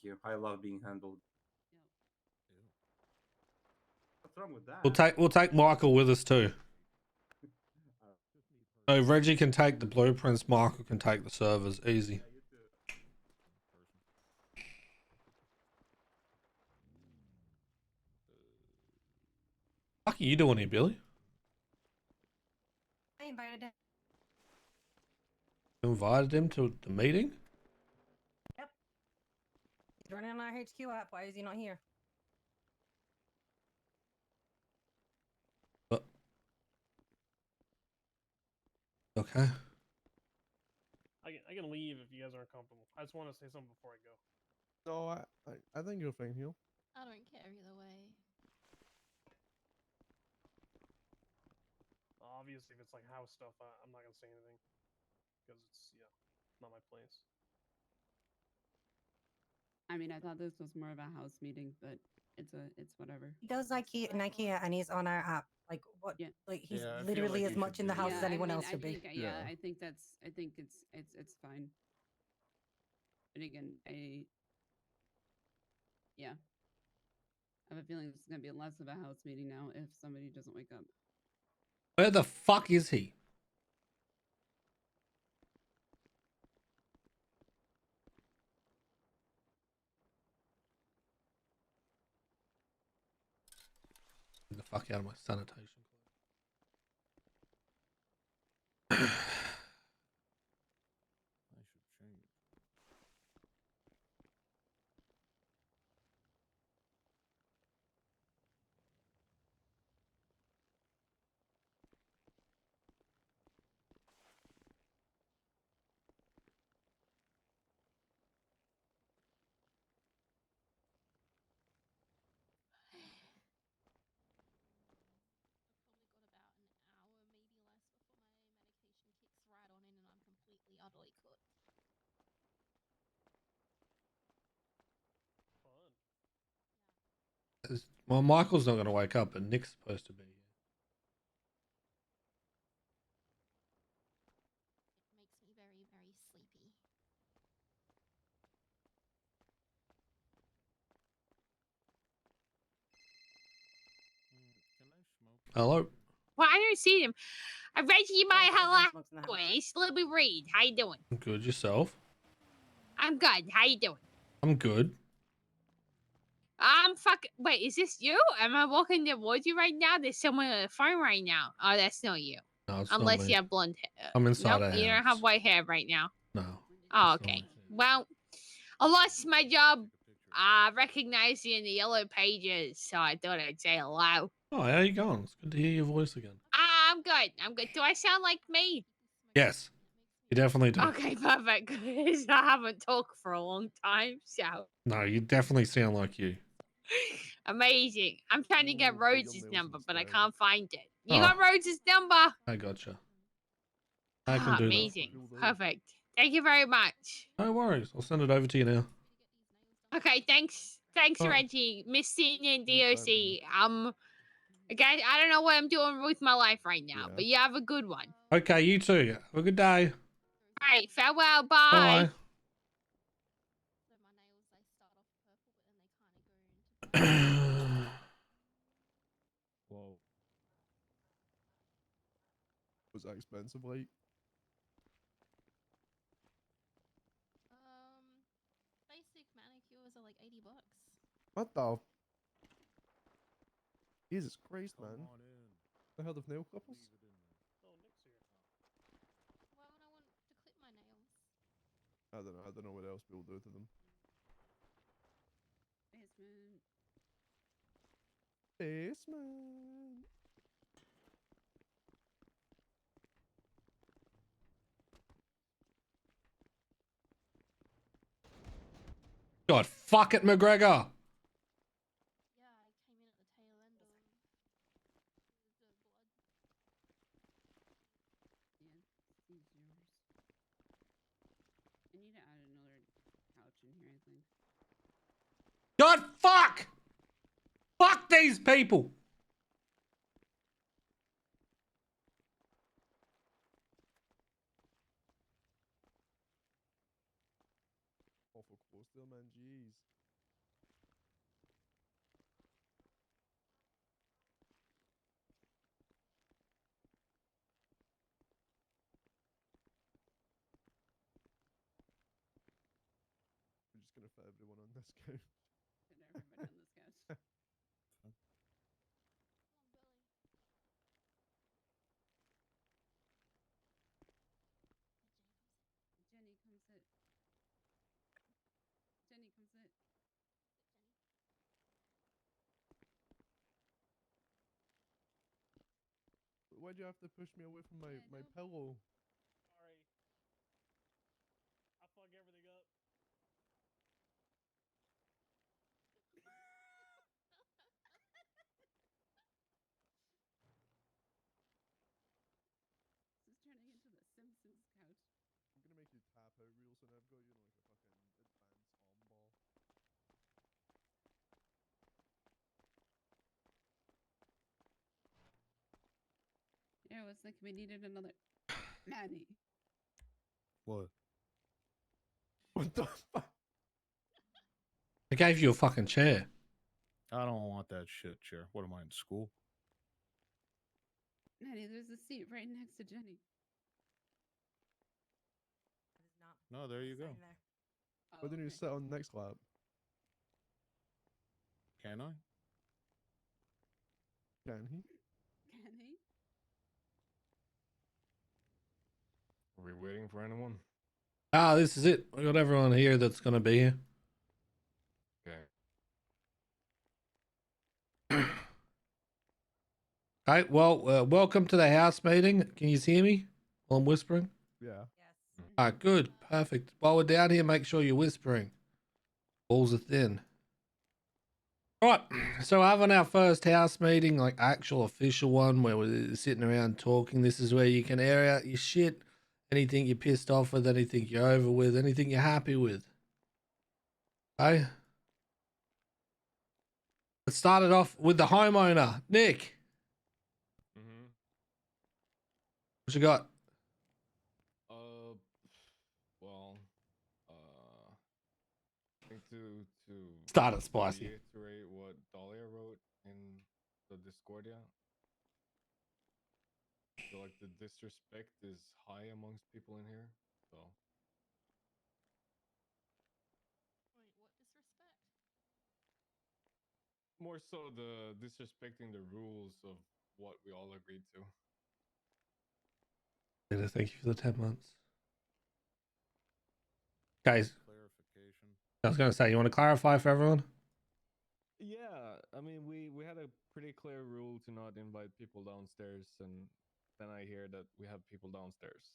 Thank you. I love being handled. Yep. What's wrong with that? We'll take Michael with us too. So Reggie can take the blueprints, Michael can take the servers. Easy. What are you doing here, Billy? I invited him. You invited him to the meeting? Yep. He's running on our HQ app. Why is he not here? Okay. I can leave if you guys aren't comfortable. I just want to say something before I go. No, I think you're fine here. I don't care either way. Obviously, if it's like house stuff, I'm not gonna say anything because it's not my place. I mean, I thought this was more of a house meeting, but it's whatever. He does Nike, and he's on our app. Like what? Yeah. Like he's Yeah, I feel literally like as you much should in the be- house Yeah, as anyone I mean, else should be. Yeah, Yeah. I think it's fine. But again, I have a feeling this is gonna be less of a house meeting now if somebody doesn't wake up. Where the fuck is he? Get the fuck out of my sanitation. I should change. I've probably got about an hour, maybe less, before my medication kicks right on in and I'm completely utterly cooked. Fun. Well, Michael's not going to wake up, but Nick's supposed to be here. It makes me very, very sleepy. Can I smoke? Hello? Well, I don't see him. Reggie, my Everyone hello. smokes in the house. It's Libby Reed. How you doing? Good, yourself? I'm good. How you doing? I'm good. I'm fucking. Wait, is this you? Am I walking towards you right now? There's someone on the phone right now. Oh, that's not you. No, it's Unless not me. you have blonde hair. I'm inside Nope, a you don't house. have white hair right now. No. Oh, It's not okay. me. Well, I lost my job. Recognized you in the yellow pages, so I thought I'd say hello. Oh, how you going? It's good to hear your voice again. I'm good. I'm good. Do I sound like me? Yes, you definitely do. Okay, perfect. 'Cause I haven't talked for a long time, so No, you definitely sound like you. amazing. I'm trying to get Ooh, Rhodes' William number, but I Nelson's can't find it. You Oh. got Rhodes' number? I gotcha. I can do Amazing. that. Perfect. Thank you very much. that. No worries. I'll send it over to you now. Okay, thanks. Thanks, Oh. Reggie. Miss Senior and No DOC. Again, I don't know what I'm doing with my life right now, Yeah. but you have a good one. Okay, you too. Have a good day. All right, farewell. Bye. Bye. So my nails, they start off purple, but then they kind of go into Whoa. Was that expensive, like? basic manicures are like $80. What the? Jesus Christ, Come man. on in. The hell of nail clippers? Leave it in there. Oh, Nick's here. Why would I want to clip my nails? I don't know. I don't know what else people do to them. Basement. Basement. God, fuck it, McGregor. Yeah, I came in at the tail end of the blood. Yeah, these yours. I need to add another couch in here, I think. God, fuck! Fuck these people! Oh, awful close there, man. Jeez. We're just gonna fit everyone on this couch. Put everybody on this couch. Come on, Billy. Jenny, come sit. Jenny, come sit. Sit, Jenny. Why'd you have to push me away from my, Yeah, my no. pillow? Sorry. I fuck everything up. This is turning into the Simpsons couch. I'm gonna make you tap out real soon. I've got you in like a fucking advanced armball. Yeah, it was like we needed another Maddie. What? What the fuck? I gave you a fucking chair. I don't want that shit chair. What am I in school? Maddie, there's a seat right next to Jenny. That is not No, there you go. sign there. Oh, Why didn't you okay. sit on next lap? Can I? Can he? Can he? Are we waiting for anyone? Ah, this is it. We got everyone here that's gonna be here. Okay. Okay, well, welcome to the house meeting. Can you hear me while I'm whispering? Yeah. Yes. Ah, good, perfect. While we're down here, make sure you're whispering. Balls are thin. Right, so having our first house meeting, like actual official one, where we're sitting around talking. This is where you can air out your shit, anything you're pissed off with, anything you're over with, anything you're happy with. Okay? Let's start it off with the homeowner, Nick. Mm-hmm. What you got? Well, I think to Start it spicy. reiterate what Dahlia wrote in the Discordia. I feel like the disrespect is high amongst people in here. So Wait, what disrespect? more so the disrespecting the rules of what we all agreed to. Thank you for the 10 months. Guys, Clarification. I was going to say, you want to clarify for everyone? Yeah, I mean, we had a pretty clear rule to not invite people downstairs, and then I hear that we have people downstairs.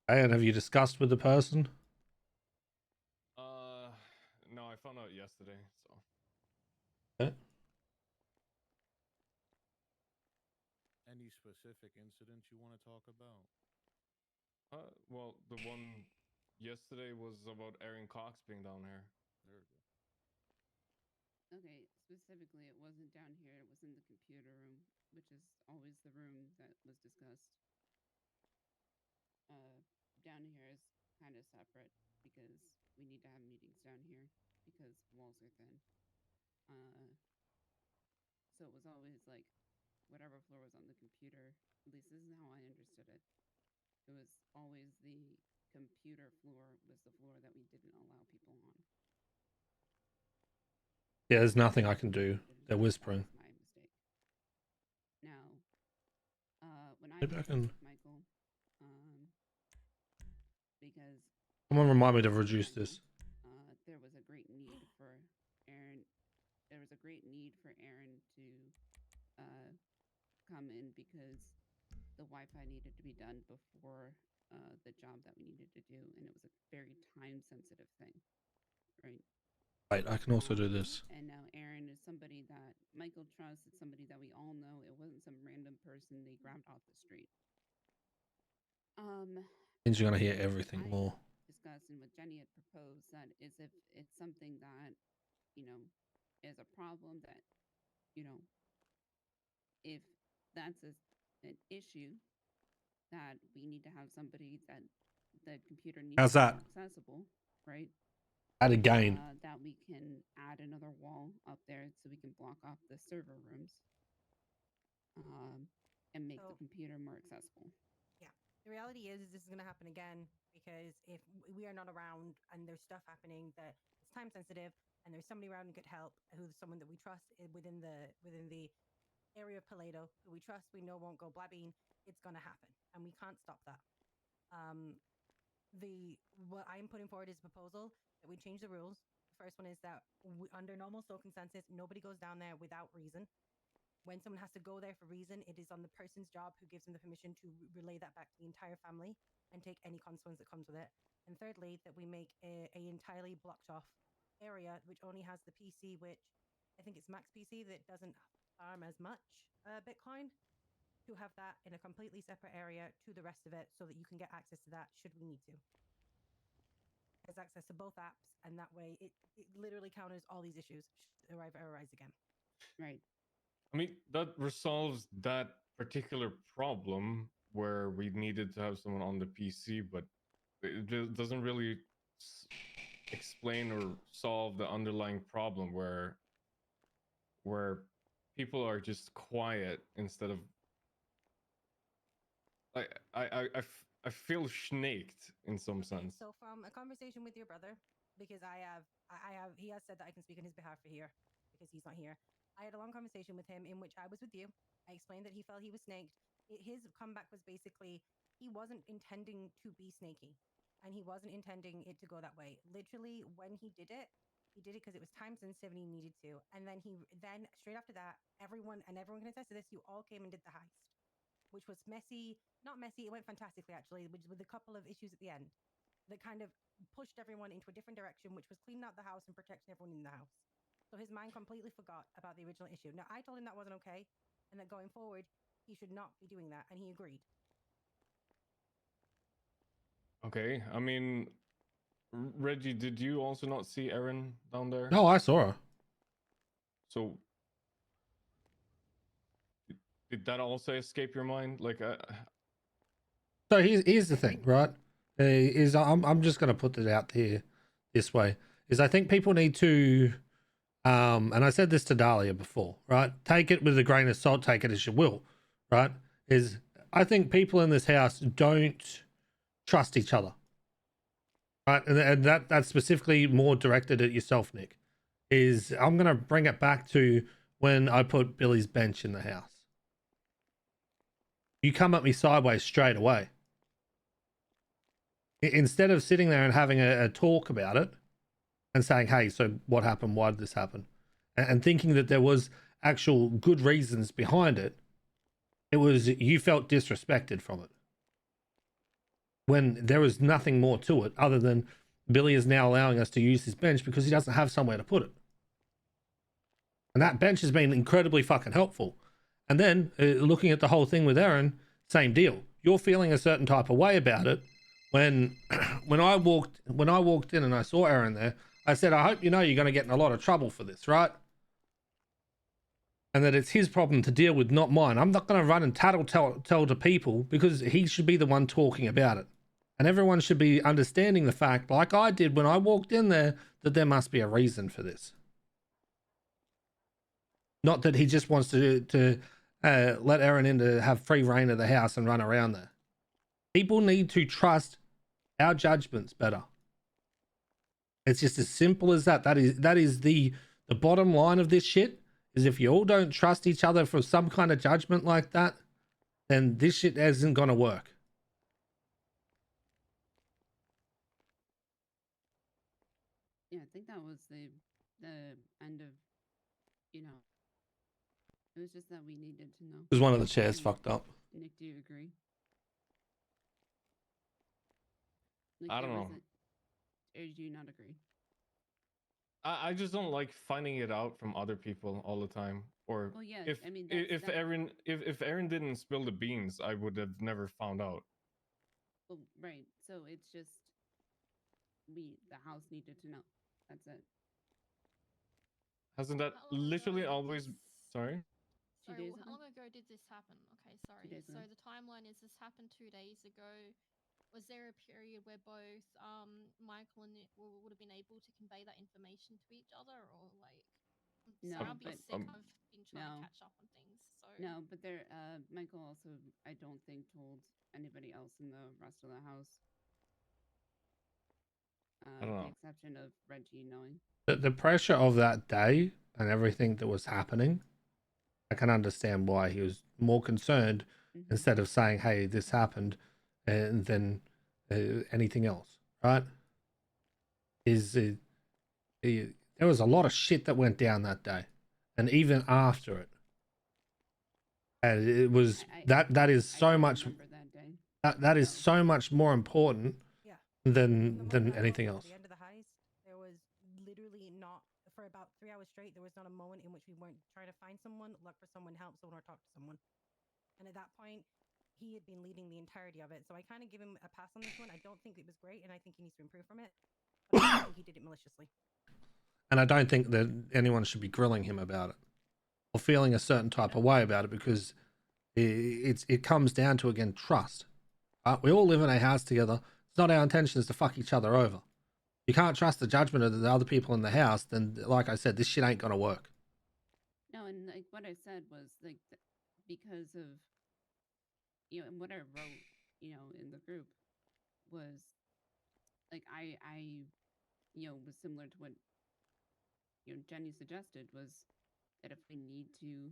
And have you discussed with the person? No, I found out yesterday, so. Okay. Any specific incidents you want to talk about? Well, the one yesterday was about Aaron Cox being down here. There we go. Okay, specifically, it wasn't down here. It was in the computer room, which is always the room that was discussed. Down here is kind of separate because we need to have meetings down here because walls are thin. So it was always like whatever floor was on the computer. At least this is how I understood it. It was always the computer floor was the floor that we didn't allow people on. Yeah, there's nothing I can do. They're whispering. That was my mistake. Now, when I Maybe I discussed can- with Michael, because Someone remind me to reduce this. there was a great need for Aaron. There was a great need for Aaron to come in because the Wi-Fi needed to be done before the job that we needed to do, and it was a very time-sensitive thing, right? Wait, I can also do this. And now Aaron is somebody that Michael trusts. It's somebody that we all know. It wasn't some random person they grabbed off the street. Means you're gonna hear everything I more. discussed and what Jenny had proposed that is if it's something that, you know, is a problem that, you know, if that's an issue that we need to have somebody that the computer needs How's to be that? accessible. right? Again. That we can add another wall up there so we can block off the server rooms, and make the So- computer more accessible. The reality is this is going to happen again because if we are not around and there's stuff happening that it's time sensitive and there's somebody around who could help, who's someone that we trust within the area of Paleto, who we trust, we know won't go blabbing, it's going to happen, and we can't stop that. What I'm putting forward is a proposal that we change the rules. The first one is that under normal circumstances, nobody goes down there without reason. When someone has to go there for reason, it is on the person's job who gives them the permission to relay that back to the entire family and take any consequence that comes with it. And thirdly, that we make a entirely blocked off area which only has the PC, which I think it's max PC that doesn't farm as much Bitcoin, to have that in a completely separate area to the rest of it so that you can get access to that should we need to. Has access to both apps, and that way it literally counters all these issues should arise again. Right. I mean, that resolves that particular problem where we needed to have someone on the PC, but it just doesn't really explain or solve the underlying problem where people are just quiet instead of I feel snaked in some sense. So from a conversation with your brother, because he has said that I can speak on his behalf for here because he's not here. I had a long conversation with him in which I was with you. I explained that he felt he was snaked. His comeback was basically he wasn't intending to be snaky, and he wasn't intending it to go that way. Literally, when he did it because it was time sensitive and he needed to. And then straight after that, everyone can attest to this. You all came and did the heist, which was messy. Not messy. It went fantastically, actually, with a couple of issues at the end that kind of pushed everyone into a different direction, which was cleaning out the house and protecting everyone in the house. So his mind completely forgot about the original issue. Now, I told him that wasn't okay, and that going forward, he should not be doing that, and he agreed. Okay, I mean, Reggie, did you also not see Erin down there? No, I saw her. So did that also escape your mind? Like, So here's the thing, right? I'm just going to put it out here this way. Is I think people need to, and I said this to Dahlia before, right? Take it with a grain of salt, take it as you will, right? Is I think people in this house don't trust each other, right? And that's specifically more directed at yourself, Nick. Is I'm going to bring it back to when I put Billy's bench in the house. You come at me sideways straight away. Instead of sitting there and having a talk about it and saying, hey, so what happened? Why did this happen? And thinking that there was actual good reasons behind it, it was you felt disrespected from it. When there was nothing more to it other than Billy is now allowing us to use his bench because he doesn't have somewhere to put it. And that bench has been incredibly fucking helpful. And then looking at the whole thing with Erin, same deal. You're feeling a certain type of way about it. When I walked in and I saw Erin there, I said, I hope you know you're going to get in a lot of trouble for this, right? And that it's his problem to deal with, not mine. I'm not going to run and tell to people because he should be the one talking about it. And everyone should be understanding the fact, like I did when I walked in there, that there must be a reason for this. Not that he just wants to let Erin in to have free reign of the house and run around there. People need to trust our judgments better. It's just as simple as that. That is the bottom line of this shit. Is if you all don't trust each other for some kind of judgment like that, then this shit isn't gonna work. Yeah, I think that was the end of, you know, it was just that we needed to know. Because one of the chairs fucked up. Nick, do you agree? I don't know. Or do you not agree? I just don't like finding it out from other people all the time. Or Well, yeah, if I mean, if Erin didn't spill the beans, I would have never found out. Well, right. So it's just the house needed to know. That's it. Hasn't that How long literally ago always? did Sorry. Sorry, days how ago? long ago did this happen? Okay, sorry. days So ago. the timeline is this happened 2 days ago. was there a period where both Michael and Nick would have been able to convey that information to each other, or like? No, Sorry, I'll be but sick. I've been trying no. to catch up on things. So No, but there, Michael also, I don't think, told anybody else in the rest of the house. I don't The know. exception of Reggie knowing. The pressure of that day and everything that was happening, I can understand why he was more concerned Mhm. instead of saying, "Hey, this happened," and then anything else, right? There was a lot of shit that went down that day, and even after it, and it was that is so much That day. that is so much more important Yeah. The than moment that I anything walked else. to the end of the heist, there was literally not, for about 3 hours straight, there was not a moment in which we weren't trying to find someone, look for someone, help someone, or talk to someone. And at that point, he had been leading the entirety of it. So I kind of give him a pass on this one. I don't think it was great, and I think he needs to improve from it. But I don't think he did it maliciously. And I don't think that anyone should be grilling him about it or feeling a certain type of way about it, because it comes down to, again, trust. We all live in a house together. It's not our intentions to fuck each other over. You can't trust the judgment of the other people in the house, then, like I said, this shit ain't gonna work. No, and like what I said was like because of, you know, and what I wrote, you know, in the group was like I you know, was similar to what, you know, Jenny suggested, was that if we need to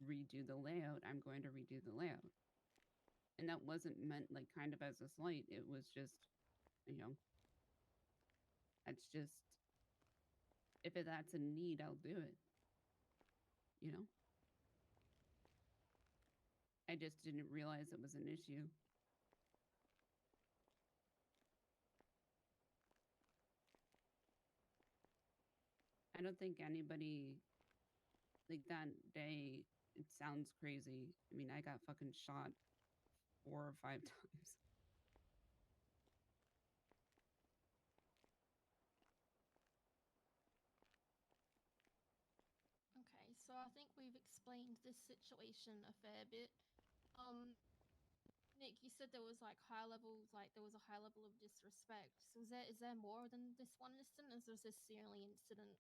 redo the layout, I'm going to redo the layout. And that wasn't meant like kind of as a slight. It was just, you know, that's just, that's a need, I'll do it. You know? I just didn't realize it was an issue. I don't think anybody, like that day, it sounds crazy. I mean, I got fucking shot 4 or 5 times. okay, so I think we've explained this situation a fair bit. Nick, you said there was like high levels, like there was a high level of disrespect. So is there more than this one incident? Or is this the only incident?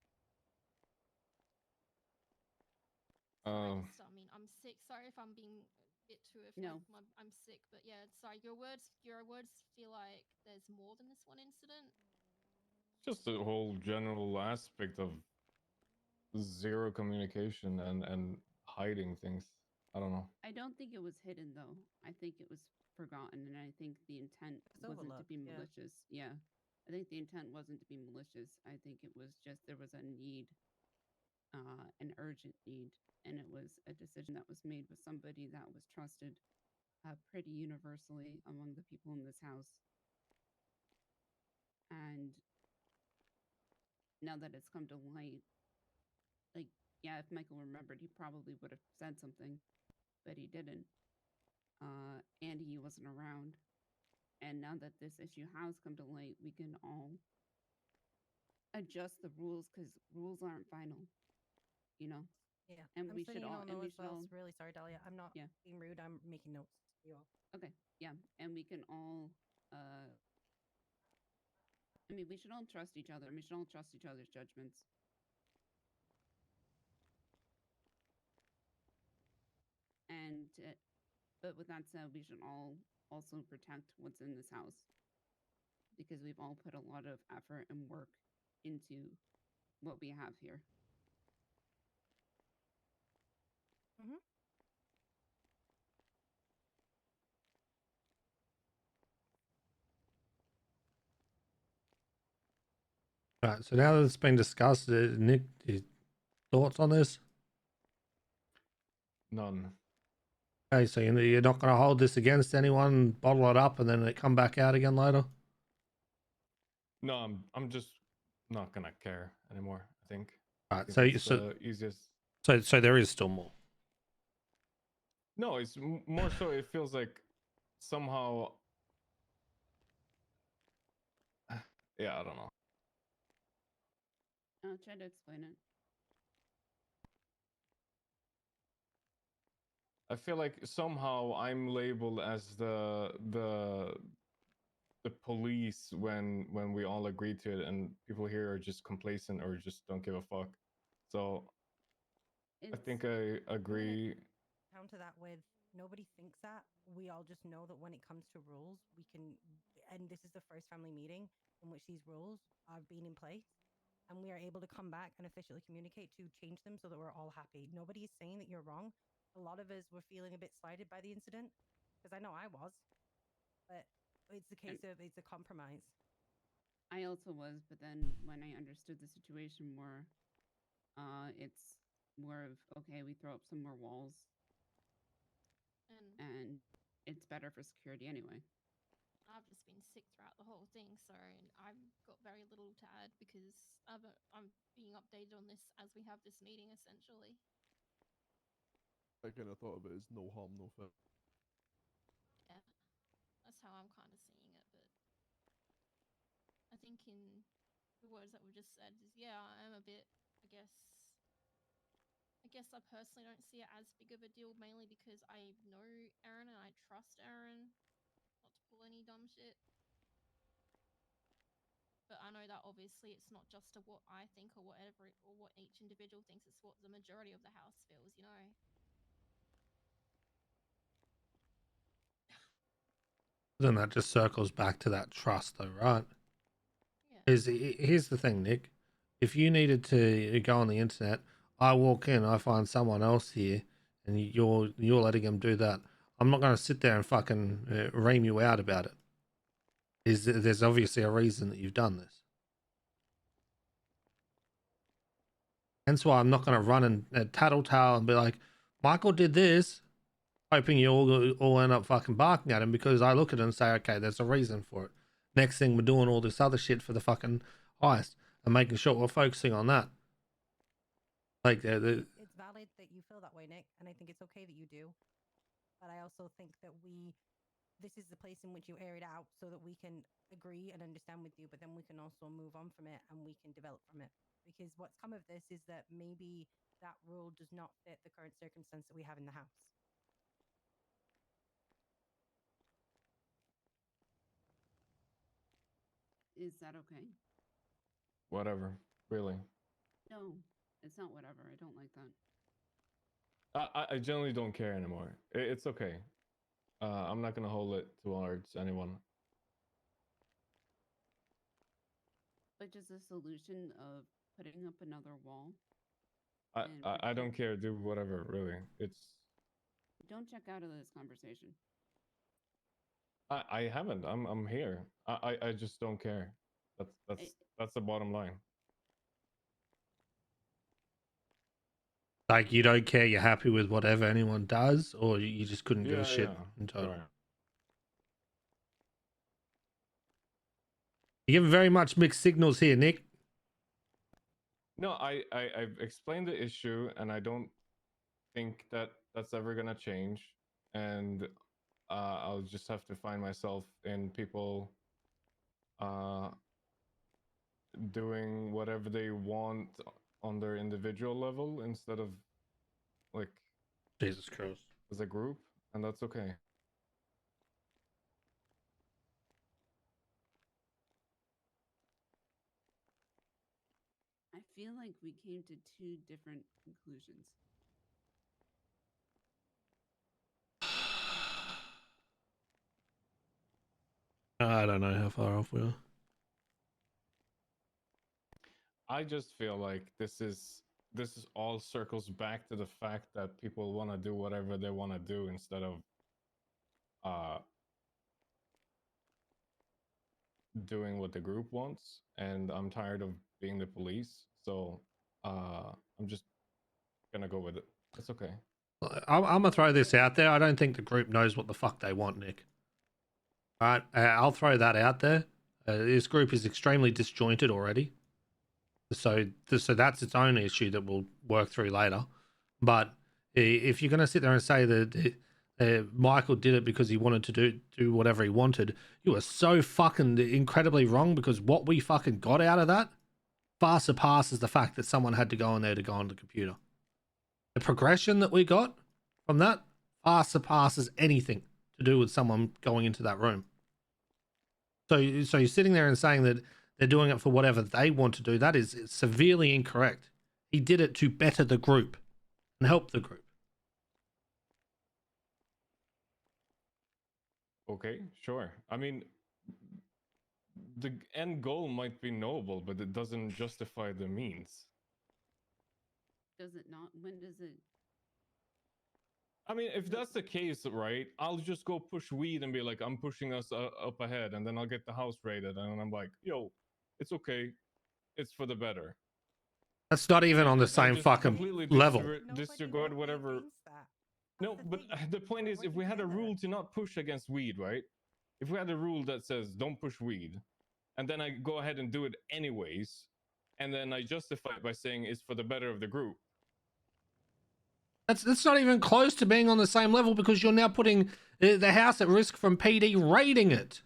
I mean, I'm sick. Sorry if I'm being a bit too. No. I'm sick, but yeah. Sorry, your words feel like there's more than this one incident. Just the whole general aspect of zero communication and hiding things. I don't know. I don't think it was hidden though. I think it was forgotten, and I think the intent wasn't to be malicious. Yeah. I think the intent wasn't to be malicious. I think it was just there was a need, an urgent need, and it was a decision that was made with somebody that was trusted pretty universally among the people in this house. And now that it's come to light, like, yeah, if Michael remembered, he probably would have said something, but he didn't. And he wasn't around. And now that this issue has come to light, we can all adjust the rules, because rules aren't final, you know? Yeah. And I'm we letting should you all, all know as well. Really sorry, Dahlia. I'm not being rude. I'm making notes for you all. Okay, yeah. And we can all, I mean, we should all trust each other. We should all trust each other's judgments. And, but with that said, we should all also protect what's in this house, because we've all put a lot of effort and work into what we have here. Mm-hmm. Right. So now that it's been discussed, Nick, your thoughts on this? None. Okay, so you're not going to hold this against anyone, bottle it up, and then it come back out again later? No, I'm just not gonna care anymore. I think. Right. If So it's so the easiest. so there is still more. No, it's more so. It feels like somehow. Yeah, I don't know. I'll try to explain it. I feel like somehow I'm labeled as the the police when we all agree to it, and people here are just complacent or just don't give a fuck. So I think I agree. Down to that with nobody thinks that. We all just know that when it comes to rules, we can, and this is the first family meeting in which these rules have been in place, and we are able to come back and officially communicate to change them so that we're all happy. Nobody is saying that you're wrong. A lot of us were feeling a bit slighted by the incident, because I know I was, but it's the case of it's a compromise. I also was, but then when I understood the situation more, it's more of okay, we throw up some more walls, and it's better for security anyway. I've just been sick throughout the whole thing, so I've got very little to add because I'm being updated on this as we have this meeting, essentially. I kind of thought of it as no harm, no foul. Yeah, that's how I'm kind of seeing it, but I think in the words that we just said is, yeah, I am a bit, I guess I personally don't see it as big of a deal, mainly because I know Aaron and I trust Aaron not to pull any dumb shit. But I know that obviously it's not just to what I think or whatever, or what each individual thinks. It's what the majority of the house feels, you know. Then that just circles back to that trust, though, right? Yeah. Here's the thing, Nick. If you needed to go on the internet, I walk in, I find someone else here, and you're letting them do that. I'm not going to sit there and fucking ream you out about it. There's obviously a reason that you've done this. Hence why I'm not going to run and tattletale and be like, Michael did this, hoping you all end up fucking barking at him, because I look at it and say, okay, there's a reason for it. Next thing, we're doing all this other shit for the fucking heist and making sure we're focusing on that. Like, it's valid that you feel that way, Nick, and I think it's okay that you do. But I also think that this is the place in which you air it out so that we can agree and understand with you, but then we can also move on from it and we can develop from it. Because what's come of this is that maybe that rule does not fit the current circumstance that we have in the house. Is that okay? Whatever, really. No, it's not whatever. I don't like that. I generally don't care anymore. It's okay. I'm not gonna hold it towards anyone. But just the solution of putting up another wall. I don't care. Do whatever, really. It's. Don't check out of this conversation. I haven't. I'm here. I just don't care. That's the bottom line. like, you don't care, you're happy with whatever anyone does, or you just couldn't give a shit in total. Right. You're giving very much mixed signals here, Nick. No, I've explained the issue, and I don't think that that's ever gonna change. And I'll just have to find myself in people doing whatever they want on their individual level instead of like Jesus Christ as a group, and that's okay. I feel like we came to two different conclusions. I don't know how far off we are. I just feel like this is all circles back to the fact that people want to do whatever they want to do instead of doing what the group wants, and I'm tired of being the police, so I'm just gonna go with it. It's okay. I'm gonna throw this out there. I don't think the group knows what the fuck they want, Nick. All right, I'll throw that out there. This group is extremely disjointed already, so that's its own issue that we'll work through later. But if you're gonna sit there and say that Michael did it because he wanted to do whatever he wanted, you are so fucking incredibly wrong, because what we fucking got out of that far surpasses the fact that someone had to go in there to go on the computer. The progression that we got from that far surpasses anything to do with someone going into that room. So you're sitting there and saying that they're doing it for whatever they want to do. That is severely incorrect. He did it to better the group and help the group. Okay, sure. I mean, the end goal might be noble, but it doesn't justify the means. Does it not? When does it? I mean, if that's the case, right, I'll just go push weed and be like, I'm pushing us up ahead, and then I'll get the house raided, and I'm like, yo, it's okay, it's for the better. That's not even on the I same just fucking completely level. disregard whatever. No, but the point is, if we had a rule to not push against weed, right? If we had a rule that says don't push weed, and then I go ahead and do it anyways, and then I justify it by saying it's for the better of the group. That's not even close to being on the same level because you're now putting the house at risk from PD raiding it.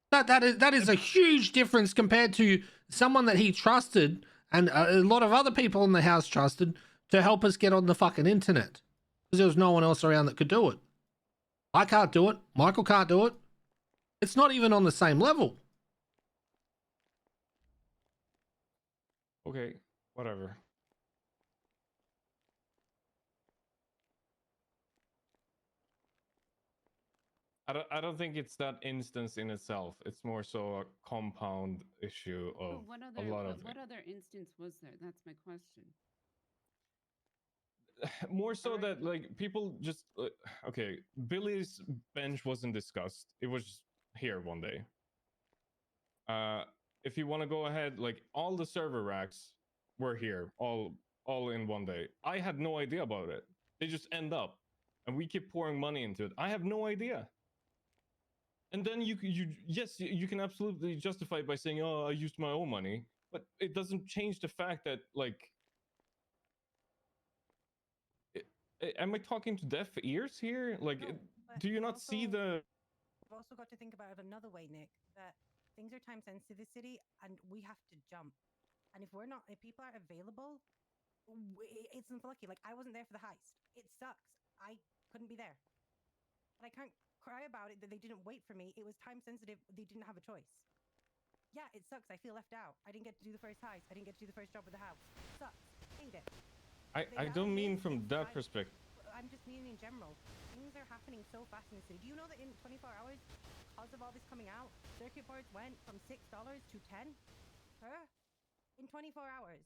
That is a huge difference compared to someone that he trusted and a lot of other people in the house trusted to help us get on the fucking internet because there was no one else around that could do it. I can't do it. Michael can't do it. It's not even on the same level. Okay, whatever. I don't think it's that instance in itself. It's more so a compound issue of a lot of what other instance was there? That's my question. more so that like people just okay, Billy's bench wasn't discussed. It was here one day. If you want to go ahead, like all the server racks were here all in one day. I had no idea about it. They just end up and we keep pouring money into it. I have no idea. And then you can absolutely justify it by saying, oh, I used my own money, but it doesn't change the fact that like am I talking to deaf ears here? Like, No, do you not see the? We've also got to think about it another way, Nick. That things are time sensitive in this city, and we have to jump. And if people aren't available, it's unlucky. Like I wasn't there for the heist. It sucks. I couldn't be there, but I can't cry about it that they didn't wait for me. It was time sensitive. They didn't have a choice. Yeah, it sucks. I feel left out. I didn't get to do the first heist. I didn't get to do the first job of the house. It sucks. Hate it. I don't mean from that perspective. I'm just meaning in general. Things are happening so fast in the city. Do you know that in 24 hours, because of all this coming out, circuit boards went from $6 to 10 per in 24 hours?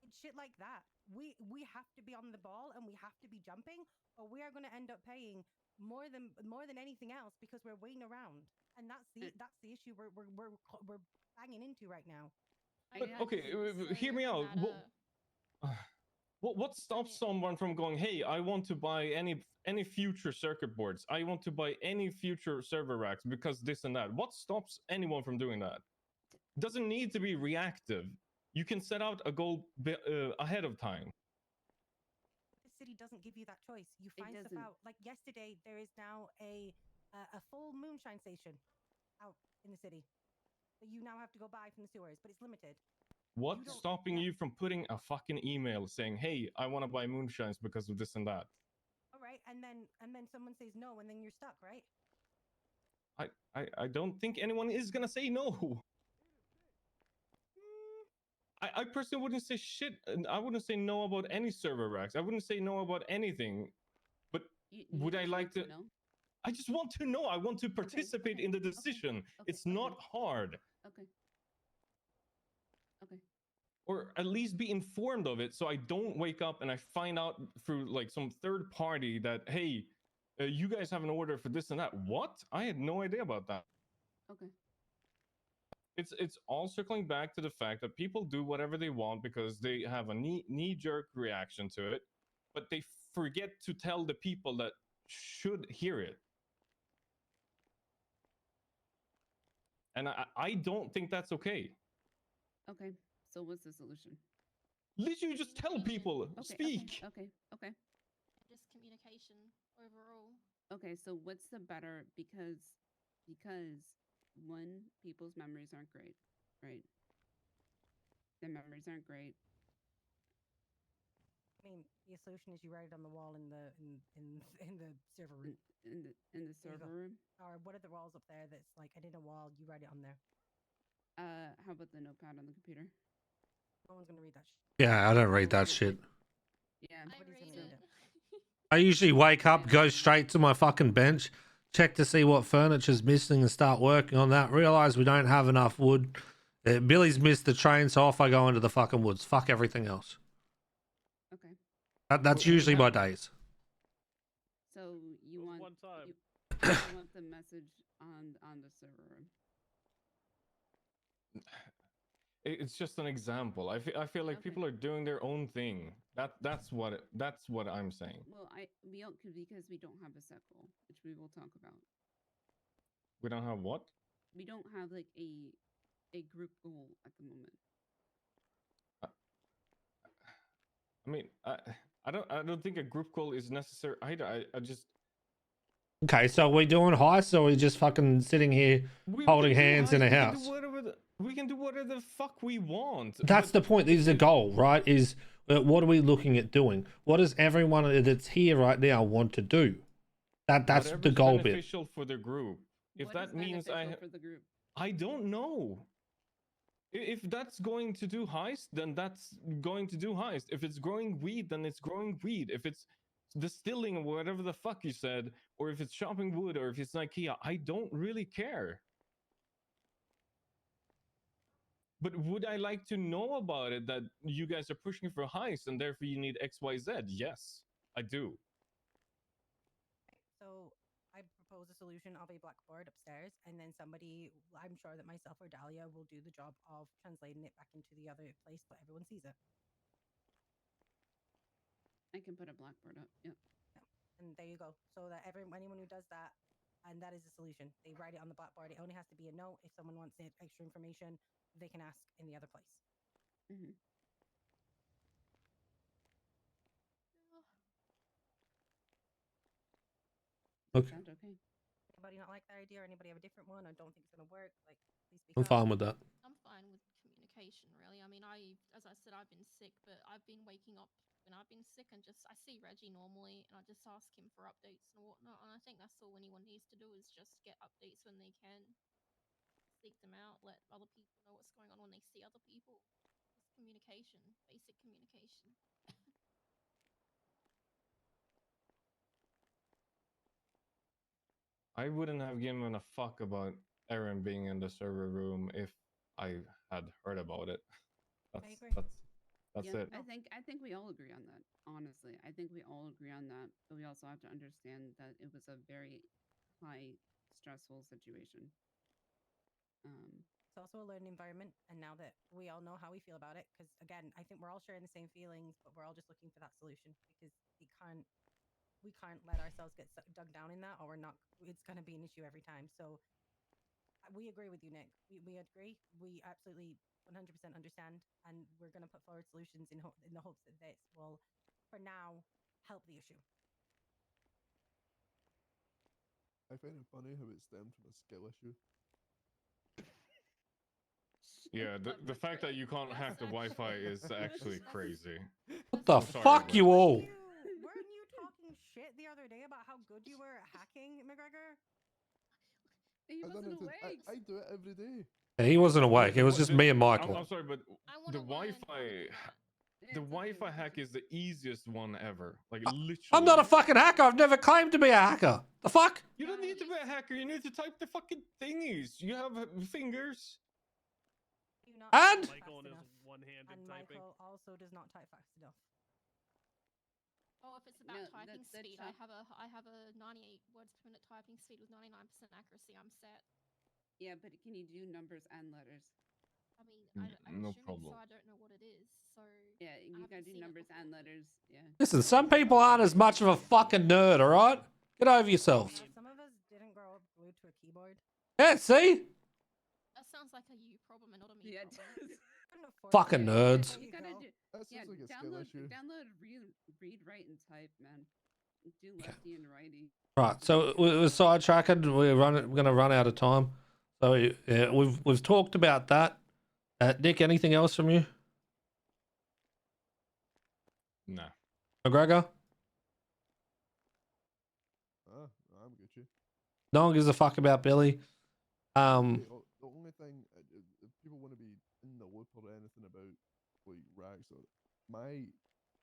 It's shit like that. We have to be on the ball and we have to be jumping, or we are going to end up paying more than anything else because we're waiting around, and that's the issue we're banging into right now. But okay, hear me out. What stops someone from going, hey, I want to buy any future circuit boards. I want to buy any future server racks because this and that. What stops anyone from doing that? It doesn't need to be reactive. You can set out a goal ahead of time. The city doesn't give you that choice. You find stuff out. Like yesterday, there is now a full moonshine station out in the city that you now have to go buy from the sewers, but it's limited. What's stopping you from putting a fucking email saying, hey, I want to buy moonshines because of this and that? All right, and then someone says no, and then you're stuck, right? I don't think anyone is gonna say no. I personally wouldn't say shit. I wouldn't say no about any server racks. I wouldn't say no about anything. But would I like to? I just want to know. I want to participate in the decision. It's not hard. Okay. Okay. Or at least be informed of it, so I don't wake up and I find out through like some third party that, hey, you guys have an order for this and that. What? I had no idea about that. Okay. It's all circling back to the fact that people do whatever they want because they have a knee-jerk reaction to it, but they forget to tell the people that should hear it. And I don't think that's okay. Okay. So what's the solution? Literally just tell people. Speak. Okay. Just communication overall. Okay, so what's the better because one, people's memories aren't great, right? Their memories aren't great. I mean, the solution is you write it on the wall in the server room. In the There you server go. room. Or what are the walls up there that's like an inner wall? You write it on there. How about the notepad on the computer? No one's gonna read that. Shit. Yeah, I don't read that shit. Yeah. I Nobody's read gonna read it. it. I usually wake up, go straight to my fucking bench, check to see what furniture's missing and start working on that. Realize we don't have enough wood. Billy's missed the train, so off I go into the fucking woods. Fuck everything else. Okay. That's We usually my have- days. So you want one time. you want the message on the server room. It's just an example. I feel like Okay. people are doing their own thing. That's what I'm saying. Well, we don't because we don't have a set goal, which we will talk about. We don't have what? We don't have like a group goal at the moment. I mean, I don't think a group goal is necessary either. I just Okay, so we doing heists or we just fucking sitting here holding hands in a house? We can do whatever the fuck we want. That's the point. This is the goal, right? Is what are we looking at doing? What does everyone that's here right now want to do? That's the Whatever's goal bit. beneficial for the group. If What that is means beneficial for the group. I don't know. If that's going to do heist, then that's going to do heist. If it's growing weed, then it's growing weed. If it's distilling or whatever the fuck you said, or if it's chopping wood, or if it's IKEA, I don't really care. But would I like to know about it, that you guys are pushing for heist and therefore you need XYZ? Yes, I do. So I propose a solution of a blackboard upstairs, and then somebody, I'm sure that myself or Dahlia will do the job of translating it back into the other place so everyone sees it. I can put a blackboard up. Yep. And there you go. So that anyone who does that, and that is the solution. They write it on the blackboard. It only has to be a note. If someone wants it, extra information, they can ask in the other place. Mm-hmm. Okay. Sound okay? Anybody not like that idea, or anybody have a different one, or don't think it's gonna work? Like, please speak I'm up. fine with that. I'm fine with communication, really. I mean, as I said, I've been sick, but I've been waking up when I've been sick and I see Reggie normally and I just ask him for updates and whatnot. And I think that's all anyone needs to do is just get updates when they can, seek them out, let other people know what's going on when they see other people. Just communication, basic communication. I wouldn't have given a fuck about Aaron being in the server room if I had heard about it. That's Yeah, it. I think we all agree on that. Honestly, I think we all agree on that. But we also have to understand that it was a very high stressful situation. It's also a learning environment, and now that we all know how we feel about it, because again, I think we're all sharing the same feelings, but we're all just looking for that solution because we can't let ourselves get dug down in that, or we're not. It's going to be an issue every time. So we agree with you, Nick. We agree. We absolutely 100% understand, and we're going to put forward solutions in the hopes that this will, for now, help the issue. I find it funny how it stemmed from a skill issue. Yeah, the fact that you can't hack the Wi-Fi is actually crazy. What the sorry, fuck, but- you all? Weren't you talking shit the other day about how good you were at hacking, McGregor? He I wasn't done it awake. I do it every day. He wasn't awake. It was just me and Michael. I'm sorry, but I the wanna learn how to Wi-Fi, do that. Yeah, the it's okay, Wi-Fi we'll hack just- is the easiest one ever. Like literally. I'm not a fucking hacker. I've never claimed to be a hacker. The fuck? You don't need to be a hacker. You need to type the fucking thingies. You have fingers. Do not And? type Michael fast and his enough. one-handed And typing. Michael also does not type fast enough. Oh, if it's about No, typing that speed, shot- I have a 98 words per minute typing speed with 99% accuracy. I'm set. Yeah, but can you do numbers and letters? I mean, I'm No assuming problem. so. I don't know what it is. So Yeah, you haven't gotta do seen it numbers and before. letters. Yeah. Listen, some people aren't as much of a fucking nerd, all right? Get over yourselves. Some of us didn't grow up glued to a keyboard. Yeah, see? that sounds like a you problem and not a me Yeah. problem. Couldn't afford Fucking it. nerds. There You gotta go. do. That Yeah, sounds like a skill issue. download, read, write, and type, man. Do lefty and righty. Right, so we're sidetracking. We're going to run out of time. So yeah, we've talked about that. Nick, anything else from you? Nah. McGregor? I'm Gucci. No one gives a fuck about Billy. Okay, the only thing, if people want to be in the loop or anything about like racks, or my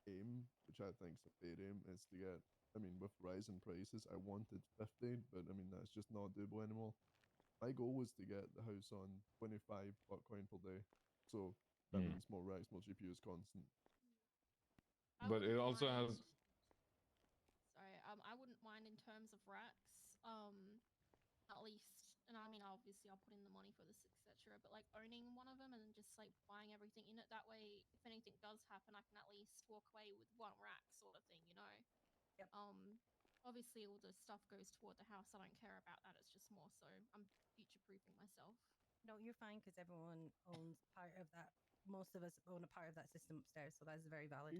aim, which I think is a fair aim, is to get. I mean, with rising prices, I wanted 50, but I mean that's just not doable anymore. My goal was to get the house on 25 Bitcoin per day, so that means more racks, more GPUs, constant. But it also has. Sorry, I wouldn't mind in terms of racks. At least, and I mean, obviously, I'll put in the money for this, etc. But like owning one of them and then just like buying everything in it. That way, if anything does happen, I can at least walk away with one rack, sort of thing, you know. Yep. Obviously, all the stuff goes toward the house. I don't care about that. It's just more so I'm future proofing myself. No, you're fine because everyone owns part of that. Most of us own a part of that system upstairs, so that is very valid.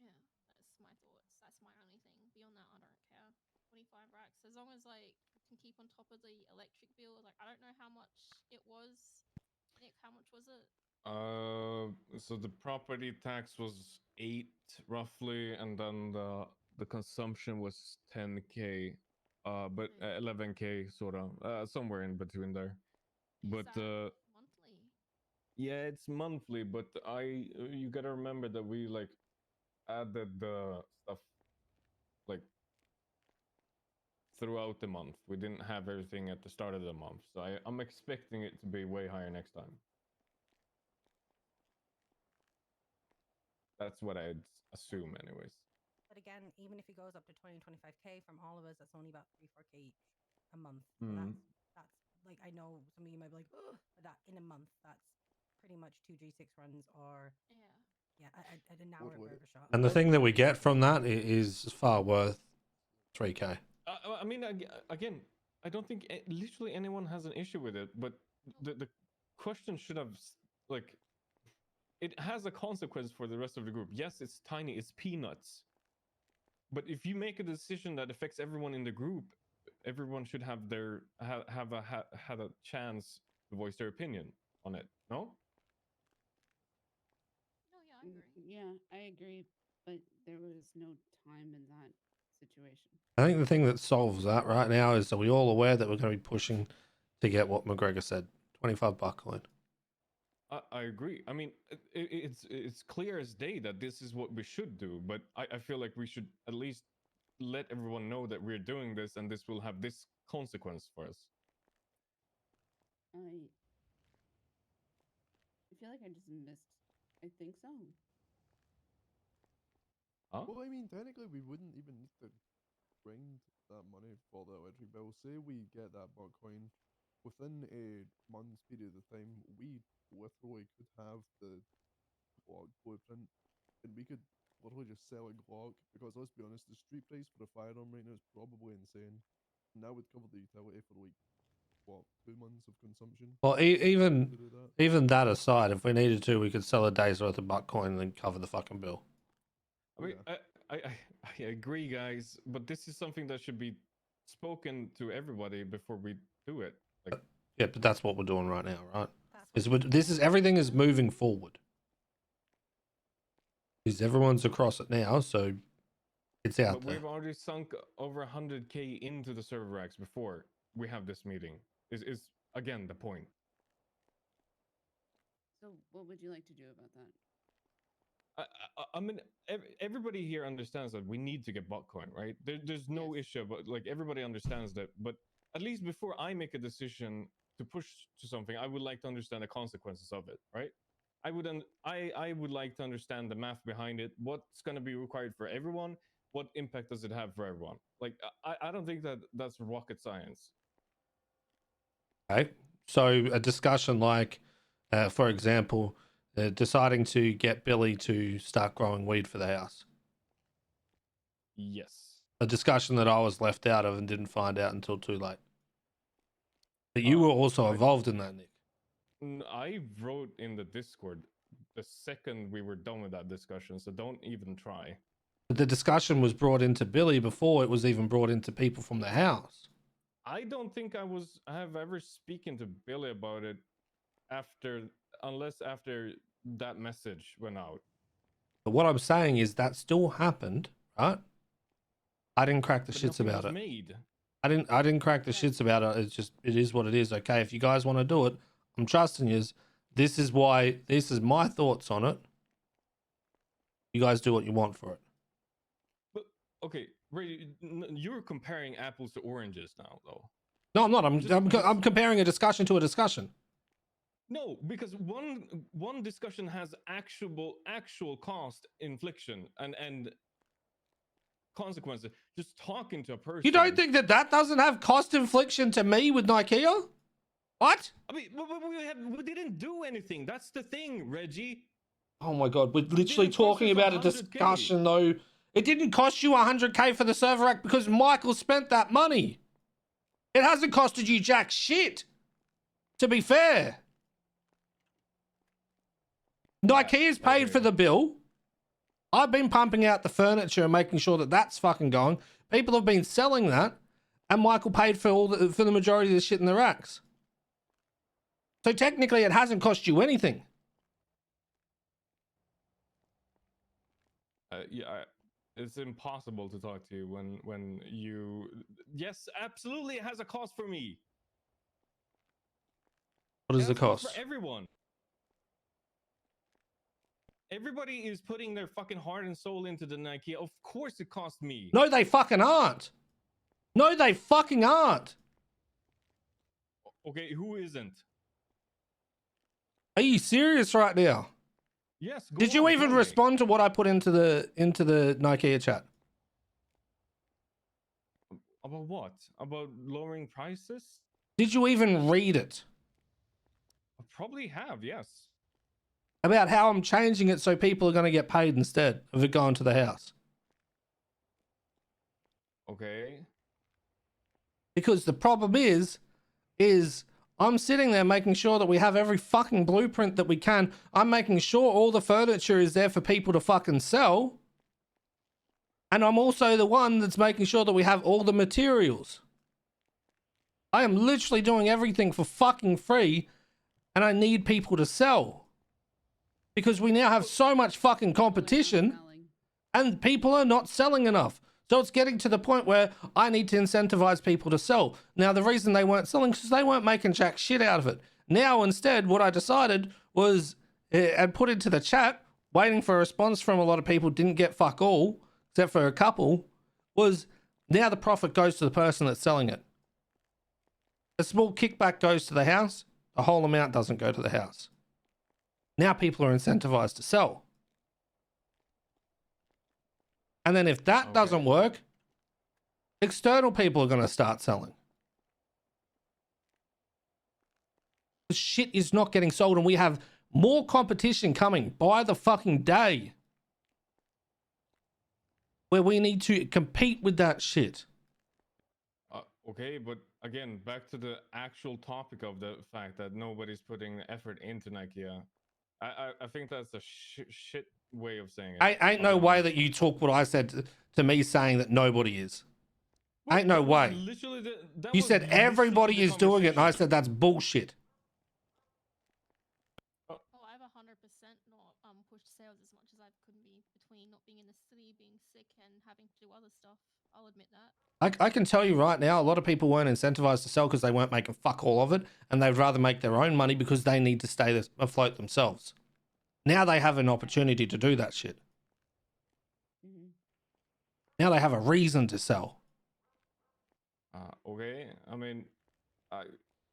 Yeah, that's my thoughts. That's my only thing. Beyond that, I don't care. 25 racks, as long as like I can keep on top of the electric bill. Like I don't know how much it was. Nick, how much was it? So the property tax was 8 roughly, and then the consumption was 10k, but 11k sort of, somewhere in between there. But monthly? Yeah, it's monthly, but you gotta remember that we like added the stuff like throughout the month. We didn't have everything at the start of the month, so I'm expecting it to be way higher next time. That's what I'd assume, anyways. But again, even if it goes up to 20-25k from all of us, that's only about 3-4k each a month. So that's like, I know some of you might be like, oh, but that in a month, that's pretty much 2 G6 runs or at an hour burger shop. And the thing that we get from that is far worth 3k. I mean, again, I don't think literally anyone has an issue with it, but the question should have like, it has a consequence for the rest of the group. Yes, it's tiny, it's peanuts. But if you make a decision that affects everyone in the group, everyone should have their have a chance to voice their opinion on it. No? No, yeah, I agree. Yeah, I agree, but there was no time in that situation. I think the thing that solves that right now is, are we all aware that we're going to be pushing to get what McGregor said, 25 Bitcoin? I agree. I mean, it's clear as day that this is what we should do, but I feel like we should at least let everyone know that we're doing this and this will have this consequence for us. I feel like I just missed. I think so. Huh? Well, I mean, technically, we wouldn't even need to bring that money for the electric bill. Say we get that Bitcoin within a month's period of time, we literally could have the Glock blueprint, and we could literally just sell a Glock, because let's be honest, the street price for a firearm right now is probably insane, and that would cover the utility for like, what, 2 months of consumption? Well, even that aside, if we needed to, we could sell a day's worth of Bitcoin and then cover the fucking bill. I mean, I agree, guys, but this is something that should be spoken to everybody before we do it. Like, yeah, but that's what we're doing right now, right? Everything is moving forward. Because everyone's across it now, so it's out but there. we've already sunk over 100k into the server racks before we have this meeting. Is again the point. So, what would you like to do about that? I mean, everybody here understands that we need to get Bitcoin, right? There's no issue, but like everybody understands that. But at least before I make a decision to push to something, I would like to understand the consequences of it, right? I would like to understand the math behind it. What's going to be required for everyone? What impact does it have for everyone? Like, I don't think that's rocket science. Okay, so a discussion like, for example, deciding to get Billy to start growing weed for the house. Yes. A discussion that I was left out of and didn't find out until too late. But you were also involved in that, Nick. I wrote in the Discord the second we were done with that discussion, so don't even try. But the discussion was brought into Billy before it was even brought into people from the house. I don't think I have ever spoken to Billy about it unless after that message went out. But what I'm saying is that still happened, right? I didn't crack the But shits nothing about was it. made. I didn't crack the shits about it. It's just, it is what it is. Okay, if you guys want to do it, I'm trusting you. This is my thoughts on it. You guys do what you want for it. But okay, Ray, you're comparing apples to oranges now, though. No, I'm not. I'm comparing a discussion to a discussion. No, because one discussion has actual cost infliction and consequences. Just talking to a person. You don't think that doesn't have cost infliction to me with Nikea? What? I mean, we didn't do anything. That's the thing, Reggie. Oh my god, we're literally didn't cost talking us about a 100K. discussion though. It didn't cost you 100K for the server rack because Michael spent that money. It hasn't costed you jack shit. To be fair. Nikea's paid for the bill. I've been pumping out the furniture and making sure that that's fucking going. People have been selling that, and Michael paid for for the majority of the shit in the racks. So technically, it hasn't cost you anything. Yeah, it's impossible to talk to you when you. Yes, absolutely, it has a cost for me. What is the It has a cost cost? for everyone? Everybody is putting their fucking heart and soul into the Nike. Of course, it cost me. No, they fucking aren't. No, they fucking aren't. Okay, who isn't? Are you serious right now? Yes. Go Did you on, even tell me. respond to what I put into the Nikea chat? About what? About lowering prices? Did you even read it? I probably have, yes. About how I'm changing it so people are going to get paid instead of it going to the house. Okay. Because the problem is I'm sitting there making sure that we have every fucking blueprint that we can. I'm making sure all the furniture is there for people to fucking sell. And I'm also the one that's making sure that we have all the materials. I am literally doing everything for fucking free, and I need people to sell. Because we now have so much fucking competition, and people are not selling enough. So it's getting to the point where I need to incentivize people to sell. Now, the reason they weren't selling is because they weren't making jack shit out of it. Now, instead, what I decided was, and put into the chat, waiting for a response from a lot of people, didn't get fuck all, except for a couple, was now the profit goes to the person that's selling it. A small kickback goes to the house. The whole amount doesn't go to the house. Now people are incentivized to sell. And then if that doesn't work, external people are going to start selling. The shit is not getting sold, and we have more competition coming by the fucking day where we need to compete with that shit. Okay, but again, back to the actual topic of the fact that nobody's putting effort into Nikea. I think that's a shit way of saying it. Ain't no way that you took what I said to me saying that nobody is. Well, Ain't no that was way. literally that You was said literally everybody the is doing it, and I conversation. said that's bullshit. Oh, I've 100% not pushed sales as much as I could be between not being in the city, being sick, and having to do other stuff. I'll admit that. I can tell you right now, a lot of people weren't incentivized to sell because they weren't making fuck all of it, and they'd rather make their own money because they need to stay afloat themselves. Now they have an opportunity to do that shit. Mm-hmm. Now they have a reason to sell. Okay, I mean,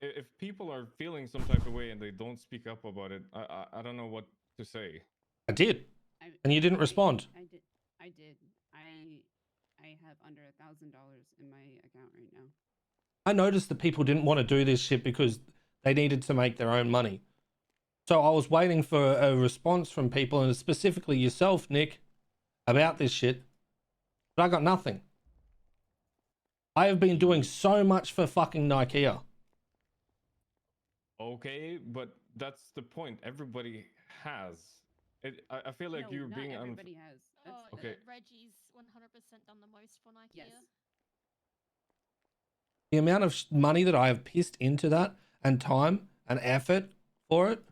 if people are feeling some type of way and they don't speak up about it, I don't know what to say. I did, and you didn't respond. I did. I have under $1,000 in my account right now. I noticed that people didn't want to do this shit because they needed to make their own money. So I was waiting for a response from people, and specifically yourself, Nick, about this shit. But I got nothing. I have been doing so much for fucking Nikea. Okay, but that's the point. Everybody has. I feel like No, you're not being everybody has. That's okay. Reggie's 100% done the most for Nike. Yes. The amount of money that I have pissed into that, and time and effort for it,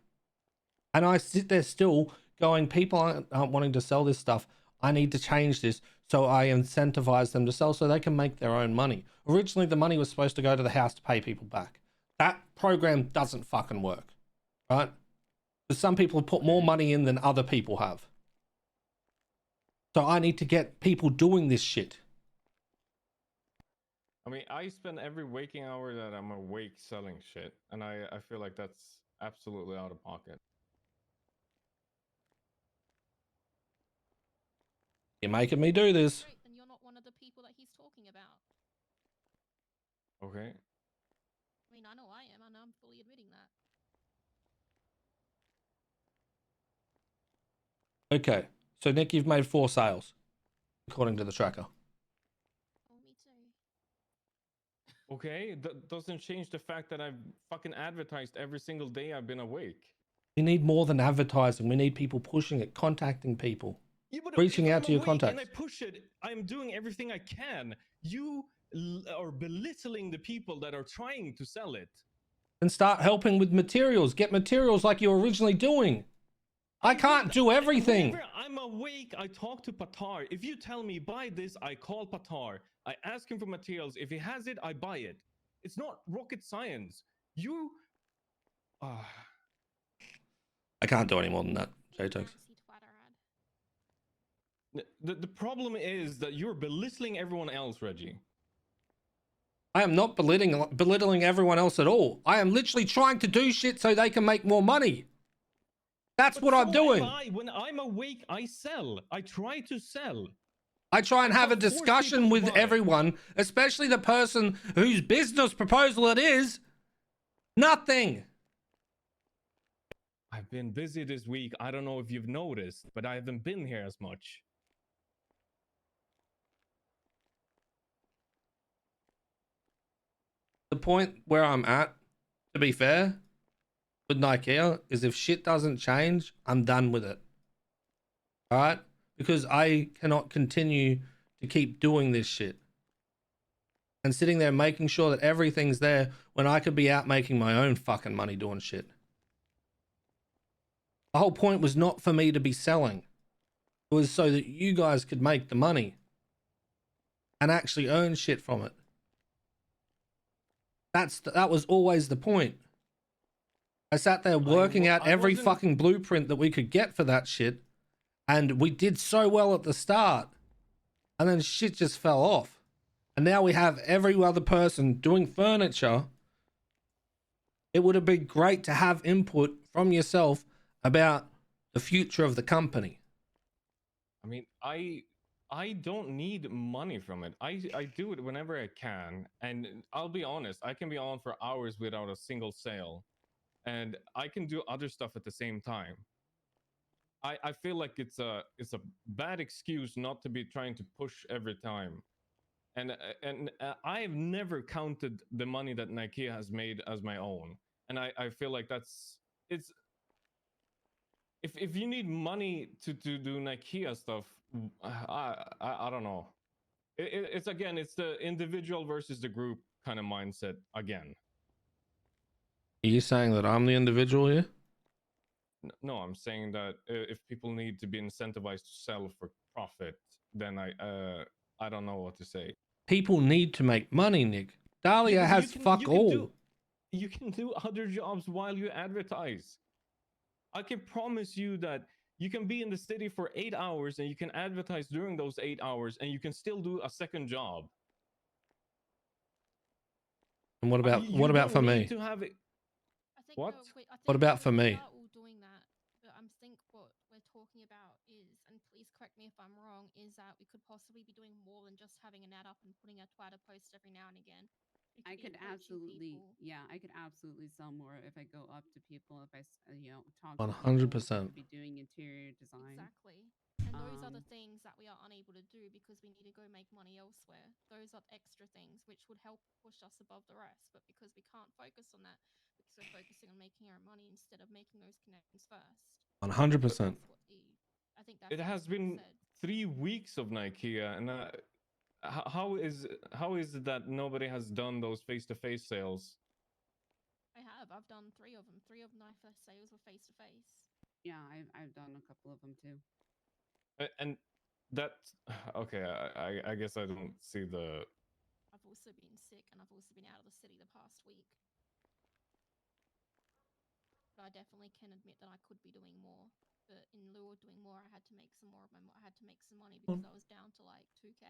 and I sit there still going, people aren't wanting to sell this stuff. I need to change this. So I incentivize them to sell so they can make their own money. Originally, the money was supposed to go to the house to pay people back. That program doesn't fucking work, right? Because some people put more money in than other people have. So I need to get people doing this shit. I mean, I spend every waking hour that I'm awake selling shit, and I feel like that's absolutely out of pocket. You're making me do this. Great, then you're not one of the people that he's talking about. Okay. I mean, I know I am, and I'm fully admitting that. Okay. So Nick, you've made 4 sales, according to the tracker. Oh, me too. Okay, that doesn't change the fact that I've fucking advertised every single day I've been awake. We need more than advertising. We need people pushing it, contacting people, Yeah, but reaching if out I'm to your awake contacts. and I push it, I'm doing everything I can. You are belittling the people that are trying to sell it. And start helping with materials. Get materials like you were originally doing. I can't do everything. Whenever I'm awake, I talk to Patar. If you tell me buy this, I call Patar. I ask him for materials. If he has it, I buy it. It's not rocket science. You... I can't do any more than that, JTux. The problem is that you're belittling everyone else, Reggie. I am not belittling everyone else at all. I am literally trying to do shit so they can make more money. That's what I'm doing. When I'm awake, I sell. I try to sell. I try and have a discussion with everyone, especially the person whose business proposal it is. Nothing. I've been busy this week. I don't know if you've noticed, but I haven't been here as much. The point where I'm at, to be fair, with Nikea is if shit doesn't change, I'm done with it. All right? Because I cannot continue to keep doing this shit and sitting there making sure that everything's there when I could be out making my own fucking money doing shit. The whole point was not for me to be selling. It was so that you guys could make the money and actually earn shit from it. That was always the point. I sat there working out every fucking blueprint that we could get for that shit, and we did so well at the start, and then shit just fell off. And now we have every other person doing furniture. It would have been great to have input from yourself about the future of the company. I mean, I don't need money from it. I do it whenever I can, and I'll be honest, I can be on for hours without a single sale, and I can do other stuff at the same time. I feel like it's a bad excuse not to be trying to push every time, and I've never counted the money that Nikea has made as my own, and I feel like it's. If you need money to do Nikea stuff, I don't know. It's the individual versus the group kind of mindset again. Are you saying that I'm the individual here? No, I'm saying that if people need to be incentivized to sell for profit, then I don't know what to say. People need to make money, Nick. Dahlia has fuck all. You can do other jobs while you advertise. I can promise you that you can be in the city for 8 hours and you can advertise during those 8 hours and you can still do a second job. And what about for me? What? What about for me? All doing that, but I think what we're talking about is, and please correct me if I'm wrong, is that we could possibly be doing more than just having an ad up and putting a Twitter post every now and again. I could absolutely, I could absolutely sell more if I go up to people, if I, talk to 100%. be doing interior design. Exactly. And those are the things that we are unable to do because we need to go make money elsewhere. Those are extra things which would help push us above the rest. But because we can't focus on that, because we're focusing on making our money instead of making those connections first. 100%. I think that's it has been 3 weeks of Nikea, and how is it that nobody has done those face-to-face sales? I have. I've done 3 of them. 3 of my first sales were face-to-face. Yeah, I've done a couple of them too. And that's okay. I guess I don't see the. I've also been sick and I've also been out of the city the past week. But I definitely can admit that I could be doing more. But in lieu of doing more, I had to make some more of my. I had to make some money because I was down to like 2K.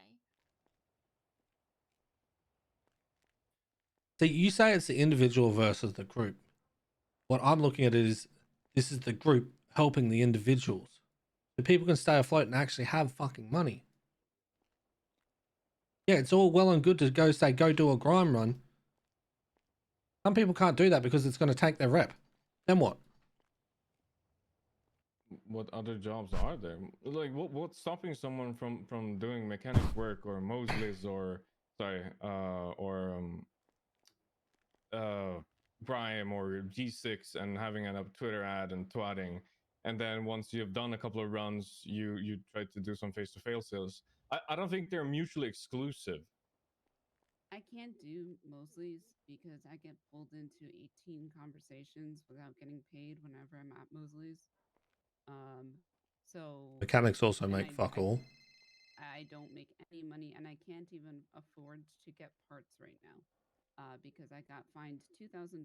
So you say it's the individual versus the group. What I'm looking at is this is the group helping the individuals. So people can stay afloat and actually have fucking money. Yeah, it's all well and good to go do a grime run. Some people can't do that because it's going to take their rep. Then what? What other jobs are there? Like, what's stopping someone from doing mechanics work or Mosley's or Brime or G6 and having a Twitter ad and twatting, and then once you've done a couple of runs, you try to do some face-to-face sales. I don't think they're mutually exclusive. I can't do Mosley's because I get pulled into 18 conversations without getting paid whenever I'm at Mosley's. So Mechanics also and make fuck all. I don't make any money, and I can't even afford to get parts right now because I got fined $2,000.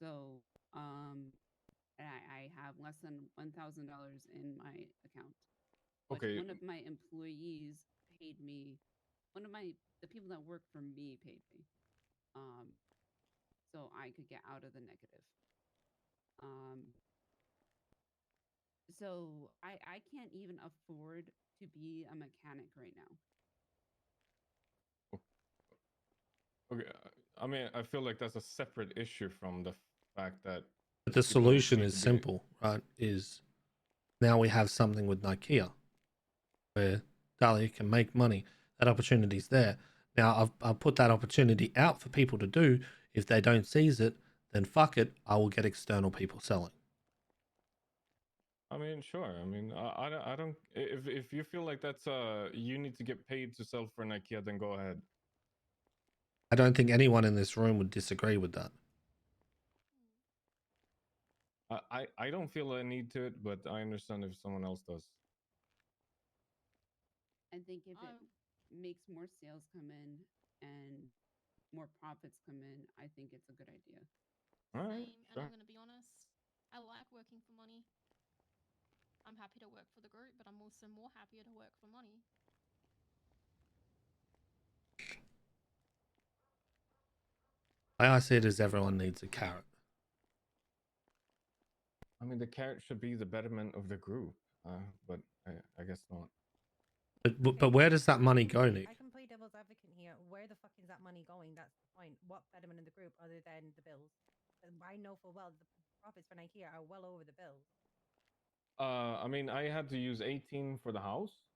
So and I have less than $1,000 in my account. But Okay. one of my employees paid me. The people that work for me paid me, so I could get out of the negative. So I can't even afford to be a mechanic right now. Okay, I mean, I feel like that's a separate issue from the fact that. But the solution is simple, right? Is now we have something with Nokia where Dahlia can make money. That opportunity's there. Now I've put that opportunity out for people to do. If they don't seize it, then fuck it. I will get external people selling. I mean, sure. I mean, I don't. If you feel like that's you need to get paid to sell for an IKEA, then go ahead. I don't think anyone in this room would disagree with that. I don't feel a need to it, but I understand if someone else does. I think if it makes more sales come in and more profits come in, I think it's a good idea. All right, Same, and I'm gonna be honest, I like working for money. I'm happy to work for the group, but I'm also more happier to work for money. I see it as everyone needs a carrot. I mean, the carrot should be the betterment of the group, but I guess not. But where does that money go, Nick? I can play devil's advocate here. Where the fuck is that money going? That's the point. What betterment in the group other than the bills? I know full well the profits for Nike are well over the bills. I mean, I had to use 18 for the house.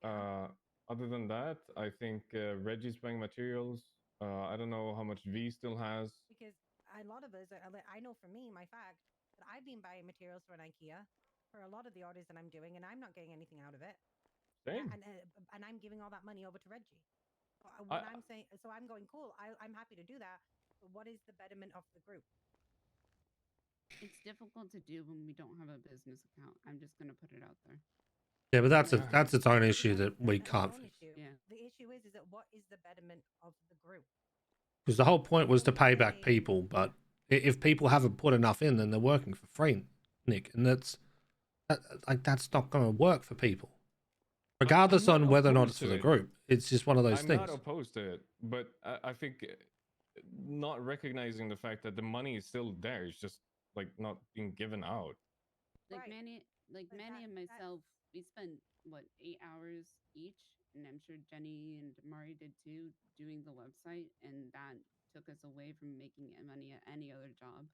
Other than that, I think Reggie's buying materials. I don't know how much V still has. Because a lot of us, I know for me, my fact, that I've been buying materials for an IKEA for a lot of the orders that I'm doing, and I'm not getting anything out of it. Same. And I'm giving all that money over to Reggie. What I'm saying, so I'm going, cool, I'm happy to do that. But what is the betterment of the group? It's difficult to do when we don't have a business account. I'm just going to put it out there. Yeah, but that's its own issue that we can't fix. Yeah. The issue is that what is the betterment of the group? Because the whole point was to pay back people, but if people haven't put enough in, then they're working for free, Nick, and that's not going to work for people, regardless on whether or not it's for the group. It's just one of those things. I'm not opposed to it, but I think not recognizing the fact that the money is still there is just like not being given out. Like Manny and myself, we spent what 8 hours each, and I'm sure Jenny and Mari did too, doing the website, and that took us away from making money at any other job.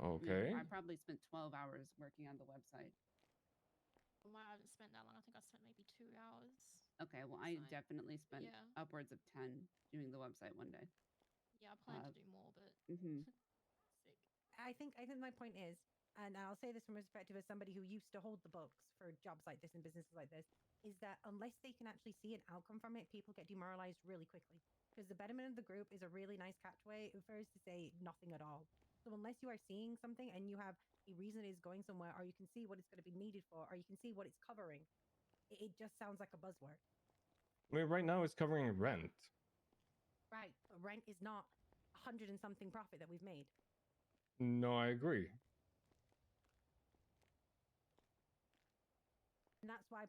Okay. I probably spent 12 hours working on the website. Well, I haven't spent that long. I think I spent maybe 2 hours. Okay, well, I definitely spent upwards of 10 doing the website one day. Yeah, I plan to do more, but sick. I think my point is, and I'll say this from a perspective as somebody who used to hold the books for jobs like this and businesses like this, is that unless they can actually see an outcome from it, people get demoralized really quickly. Because the betterment of the group is a really nice catchway for us to say nothing at all. So unless you are seeing something and you have a reason it is going somewhere, or you can see what it's going to be needed for, or you can see what it's covering, it just sounds like a buzzword. I mean, right now it's covering rent. Right. But rent is not 100 and something profit that we've made. No, I agree. And that's why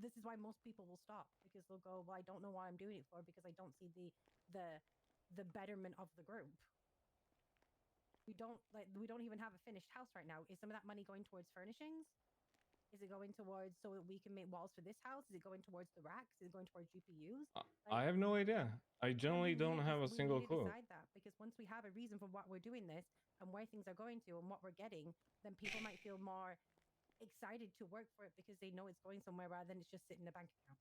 this is why most people will stop, because they'll go, well, I don't know why I'm doing it for, because I don't see the betterment of the group. We don't even have a finished house right now. Is some of that money going towards furnishings? Is it going towards so that we can make walls for this house? Is it going towards the racks? Is it going towards GPUs? I have no idea. I generally don't have a single clue. We need to decide that, because once we have a reason for what we're doing this and where things are going to and what we're getting, then people might feel more excited to work for it because they know it's going somewhere rather than it's just sitting in a bank account.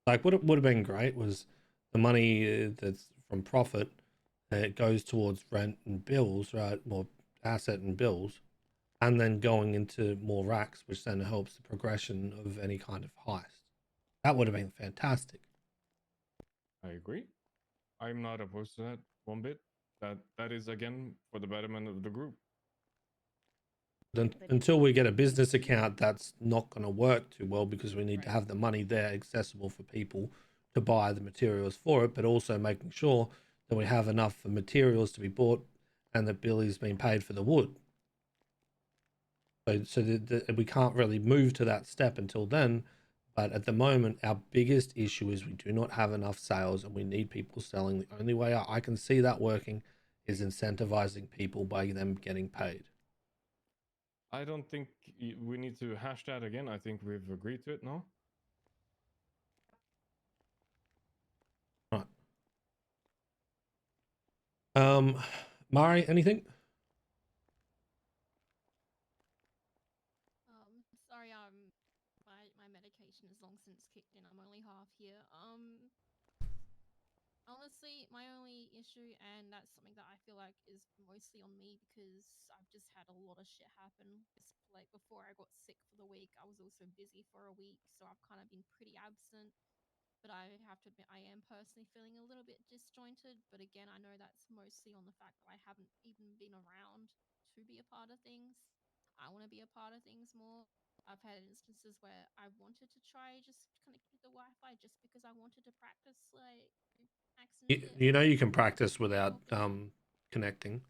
Like, what would have been great was the money that's from profit. It goes towards rent and bills, right? More asset and bills, and then going into more racks, which then helps the progression of any kind of heist. That would have been fantastic. I agree. I'm not opposed to that one bit. That is again for the betterment of the group. Until we get a business account, that's not going to work too well, because we need to have the money there accessible for people to buy the materials for it, but also making sure that we have enough for materials to be bought and that Billy's been paid for the wood. So we can't really move to that step until then. But at the moment, our biggest issue is we do not have enough sales and we need people selling. The only way I can see that working is incentivizing people by them getting paid. I don't think we need to hash that again. I think we've agreed to it, no? Right. Mari, anything? Sorry, my medication is long since kicked in. I'm only half here. Honestly, my only issue, and that's something that I feel like is mostly on me because I've just had a lot of shit happen. Like before I got sick for the week, I was also busy for a week, so I've kind of been pretty absent. But I have to admit, I am personally feeling a little bit disjointed. But again, I know that's mostly on the fact that I haven't even been around to be a part of things. I want to be a part of things more. I've had instances where I wanted to try just connect with the Wi-Fi just because I wanted to practice like accents. You know you can practice without connecting.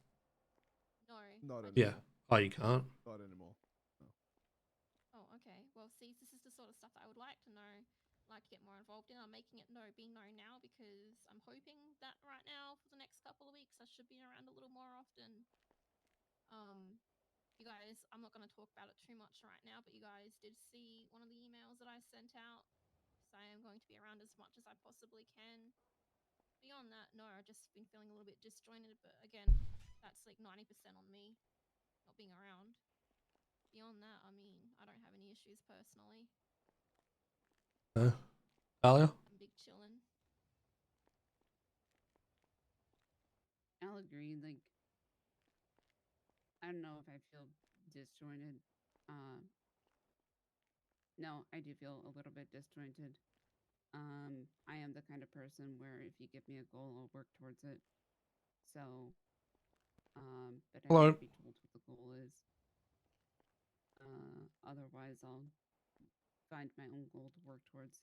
No. Not Yeah. anymore. Oh, you can't? Not anymore. No. Oh, okay. Well, see, this is the sort of stuff that I would like to know, like to get more involved in. I'm making it being known now because I'm hoping that right now for the next couple of weeks I should be around a little more often. You guys, I'm not going to talk about it too much right now, but you guys did see one of the emails that I sent out. So I am going to be around as much as I possibly can. Beyond that, no, I've just been feeling a little bit disjointed, but again, that's like 90% on me not being around. Beyond that, I mean, I don't have any issues personally. Talia? I'm big chillin'. I'll agree. Like, I don't know if I feel disjointed. No, I do feel a little bit disjointed. I am the kind of person where if you give me a goal, I'll work towards it. So, but I Hello. have to be told what the goal is. Otherwise, I'll find my own goal to work towards.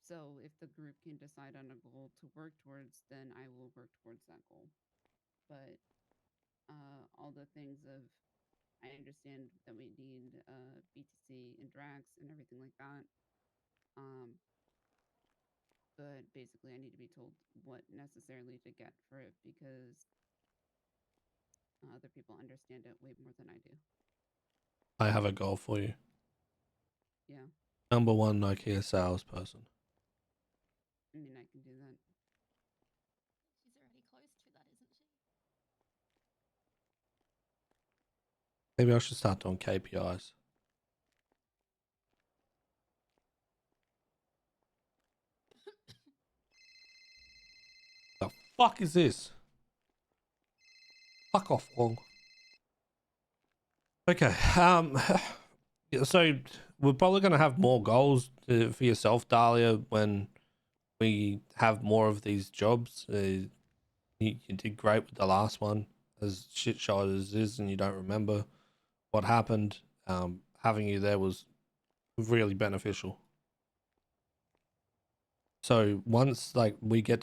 So if the group can decide on a goal to work towards, then I will work towards that goal. But all the things of, I understand that we need BTC and Drax and everything like that. But basically I need to be told what necessarily to get for it because other people understand it way more than I do. I have a goal for you. Yeah. Number 1 Nokia salesperson. I mean, I can do that. She's already close to that, isn't she? Maybe I should start doing KPIs. The fuck is this? Fuck off, Wong. Okay. So we're probably going to have more goals for yourself, Dahlia, when we have more of these jobs. You did great with the last one, as shit shot as it is, and you don't remember what happened. Having you there was really beneficial. So once like we get to